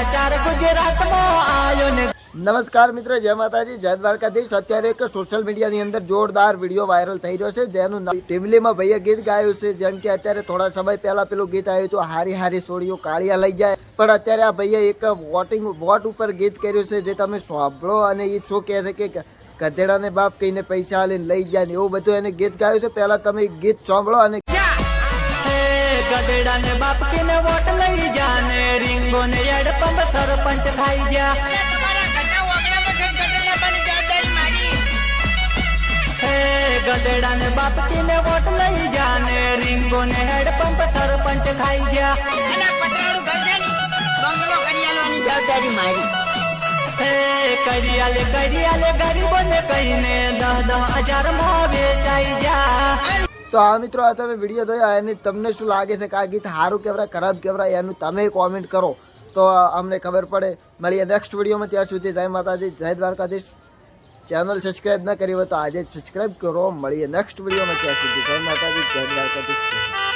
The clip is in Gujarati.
સમાચાર ગુજરાતમાં આયો ને। નમસ્કાર મિત્રો, જય માતાજી, જય દ્વારકાધીશ। અત્યારે એક સોશિયલ મીડિયાની અંદર જોરદાર વિડીયો વાયરલ થઈ રહ્યો છે, જેનું ટીમલીમાં ભાઈએ ગીત ગાયું છે। જેમ કે અત્યારે થોડા સમય પહેલા પેલું ગીત આવ્યું હતું, હારી હારી સોળીઓ કાળિયા લઈ જાય, પણ અત્યારે આ ભાઈએ એક વોટ ઉપર ગીત કર્યું છે, જે તમે સાંભળો અને એ શું કહે છે કે ગધેડાને બાપ કહીને પૈસા આલીને લઈ જાય ને એવું બધું એને ગીત ગાયું છે। પહેલા તમે ગીત સાંભળો અને ગધેડા ને બાપ કીને વોટ લઈ જાને, રીંગો ને હેડ પંપ સરપંચ ખાઈ ગયા। ગધેડા ને બાપ કીને વોટ લઈ જાને, રીંગો ને હેડ પંપ સરપંચ ખાઈ ગયા। કરિયાલે ગરીબોને કહીને 10,000 માં વેચાઈ જા। તો આ મિત્રો, આ તમે વિડીયો જોયા એની તમને શું લાગે છે કે આ ગીત સારું કેવરાય ખરાબ કેવરાય એનું તમે કોમેન્ટ કરો તો અમને ખબર પડે। મળીએ નેક્સ્ટ વિડીયોમાં, ત્યાં સુધી જય માતાજી, જય દ્વારકાધીશ। ચેનલ સબસ્ક્રાઈબ ના કરી હોય તો આજે જ સબસ્ક્રાઈબ કરો। મળીએ નેક્સ્ટ વિડીયોમાં, ત્યાં સુધી જય માતાજી, જય દ્વારકાધીશ।